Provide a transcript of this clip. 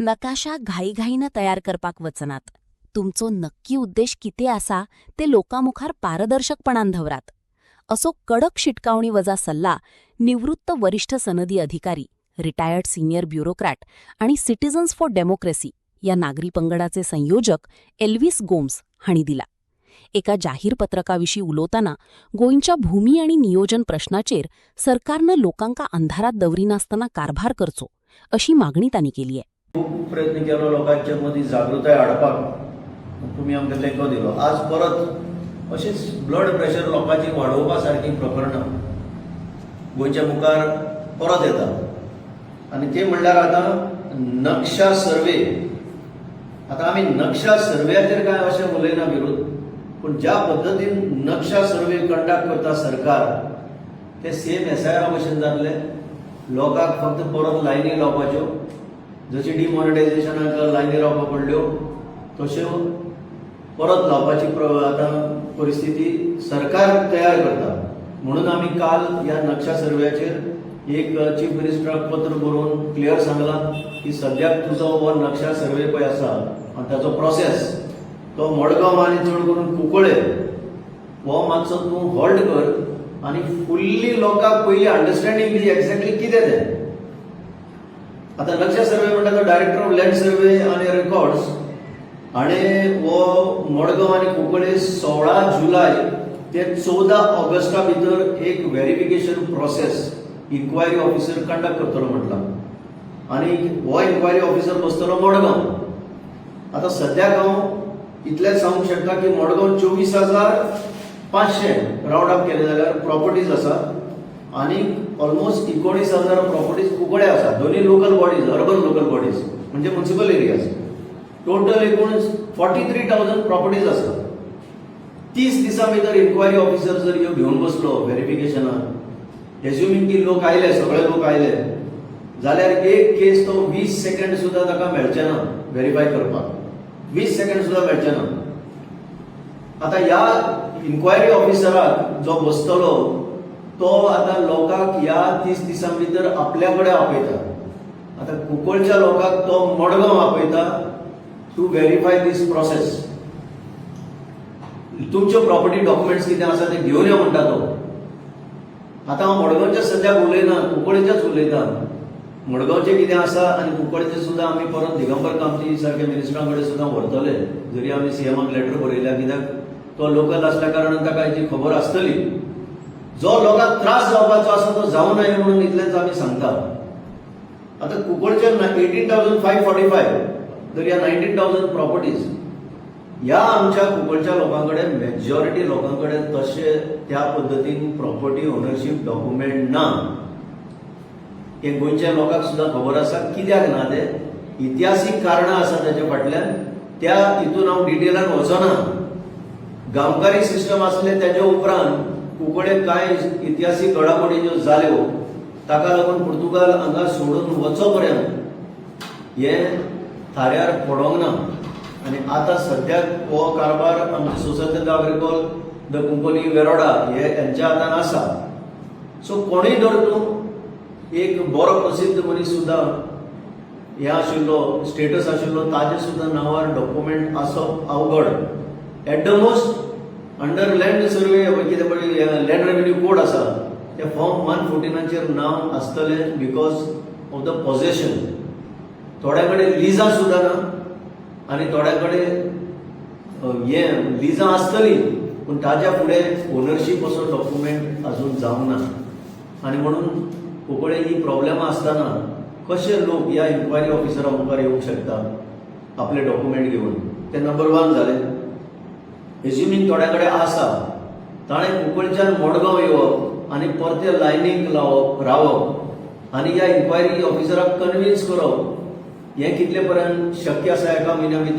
नकाशा घाईघाईनं तयार करपाक वचनात. तुमचो नक्की उद्देश कितें आसा ते लोकांमुखार पारदर्शकपणान दवरात. असो कडक शिटकावणी वजा सल्ला निवृत्त वरिष्ठ सनदी अधिकारी, रिटायर्ड सिनियर ब्युरोक्रॅट आणि सिटिझन्स फॉर डेमोक्रेसी या नागरी पंगडाचे संयोजक एल्विस गोम्स हांणी दिला. एका जाहीर पत्रकाविशीं उलोवतना गोंयच्या भूमी आणि नियोजन प्रश्नाचेर सरकारनं लोकांका अंधारात दवरिनासतना कारभार करचो अशी मागणी तांणी केली आहे. खूप प्रयत्न केलो लोकांच्या मदीं जागृताय हाडपाक. तुम्ही आमकां तेंको दिलो. आज परत अशीच ब्लड प्रेशर लोकांची वाडोवपा सारकी प्रकरणां गोंयच्या मुखार परत येता. आनी ते म्हणल्यार आतां नक्षा सर्वे. आतां आमी नक्षा सर्वेचेर काय अशें उलयना विरोध, पूण ज्या पद्दतीन नक्षा सर्वे कंडक्ट करता सरकार ते सेम एसआयआरा भशेन जातले. लोकांक फक्त परत लायनी लावपाच्यो. जशी डिमॉनिटायझेशनाक लायनी रावपाक पडल्यो तश्यो परत लावपाची आतां परिस्थिती सरकार तयार करता. म्हणून आमी काल ह्या नक्षा सर्वेचेर एक चीफ मिनिस्टराक पत्र बरोवन क्लियर सांगलां की सद्याक तुजो हो नक्षा सर्वे पळय आसा आनी ताचो प्रोसेस तो मडगांव आनी चड करून कुंकळे हो मातसो तूं होल्ड कर आनी फुल्ली लोकांक पयलीं अंडरस्टँडींग दी एक्झॅक्टली कितें तें. आतां नक्षा सर्वे म्हणटा तो डायरेक्टर ऑफ लँड सर्वे आनी रेकॉर्ड्स हाणें हो मडगांव आनी कुंकळे 16 जुलय ते 14 ऑगस्टा भितर एक verification process inquiry officer conduct करतलो म्हटलां. आनी हो इन्क्वायरी ऑफिसर बसतलो मडगांव. आतां सद्याक हांव इतलेंच सांगूंक शकता की मडगांव 24,500 रावंड अप केले जाल्यार प्रॉपर्टीज आसा आनी ऑलमोस्ट 19,000 प्रॉपर्टीज कुंकळे आसा. दोन्ही local bodies, urban local bodies म्हणजे म्युनिसिपल एरियाज. टोटल एकूण 43,000 प्रॉपर्टीज आसा. 30 दिसां भितर इन्क्वायरी ऑफिसर जर ह्यो घेवन बसलो व्हेरिफिकेशनाक, एज्युमिंग की लोक आयले, सगळे लोक आयले जाल्यार एक केस तो 20 सेकंड सुद्दां ताका मेळचे ना व्हेरीफाय करपाक. 20 सेकंड सुद्दां मेळचे ना. आतां ह्या इन्क्वायरी ऑफिसराक जो बसतलो तो आतां लोकांक ह्या 30 दिसां भितर आपल्या कडेन आपयता. आतां कुंकळच्या लोकांक तो मडगांव आपयता टू व्हेरीफाय दीस प्रोसेस. तुमच्यो प्रॉपर्टी डॉक्युमेंट्स कितें आसा ते घेवन यो म्हणटा तो. आतां हांव मडगांवच्या सद्याक उलयना, कुंकळेचेच उलयता. मडगांवचें कितें आसा आनी कुंकळचें सुद्दां आमी परत दिगंबर कामती सारके मिनिस्टरा कडेन सुद्दां व्हरतले. जरी आमी सीएमाक लेटर बरयल्या, कित्याक तो लोकल आसल्या कारणान ताका हेची खबर आसतली. जो लोकांक त्रास जावपाचो आसा तो जावं नये म्हणून इतलेंच आमी सांगता. आतां कुंकळचे 18,545 तर ह्या 19,000 प्रॉपर्टीज ह्या आमच्या कुंकळच्या लोकां कडेन, मेजॉरिटी लोकां कडेन तशे त्या पद्दतीन प्रॉपर्टी ओनरशीप डॉक्युमेंट ना. हे गोंयच्या लोकांक सुद्दां खबर आसा. कित्याक ना ते इतिहासीक कारणां आसा ताचे फाटल्यान. त्या हितून हांव डिटेलान वचना. गांवकारी सिस्टम आसले तेजे उपरांत कुंकळे कांय इतिहासीक घडामोडी ज्यो जाल्यो ताका लागून पुर्तुगाल हांगा सोडून वचो पर्यंत हे थाऱ्यार पडोंक ना. आनी आतां सद्याक हो कारभार आमचे सोसायटी ऑफ रिकॉल द कुंकली वेरोडा हे यांच्या हातान आसा. सो कोणूय धर तूं एक बरो प्रसिद्ध मनीस सुद्दां हे आशिल्लो, स्टेटस आशिल्लो, ताजे सुद्दां नांवार डॉक्युमेंट आसप अवघड. At the most under land survey कितें पळय लँड रेव्हेन्यू कोड आसा ते फॉर्म 114 नांव आसतलें बिकॉज ऑफ द पोजेशन. थोड्या कडेन लिजां सुद्दां ना आनी थोड्या कडेन हे लिजां आसतली पूण ताज्या फुडें ओनरशीप असो डॉक्युमेंट अजून जावंक ना. आनी म्हणून कुंकळे ही प्रॉब्लेमां आसतना कशे लोक ह्या इन्क्वायरी ऑफिसरा मुखार येवंक शकता आपले डॉक्युमेंट घेवन. ते नंबर 1 जालें. एज्युमिंग थोड्या कडेन आसा ताणें कुंकळच्यान मडगांव येवप आनी परते लायनीक रावप आनी ह्या इन्क्वायरी ऑफिसराक कन्विन्स करप हें कितले पर्यंत शक्य आसा एका म्हयन्या भितर.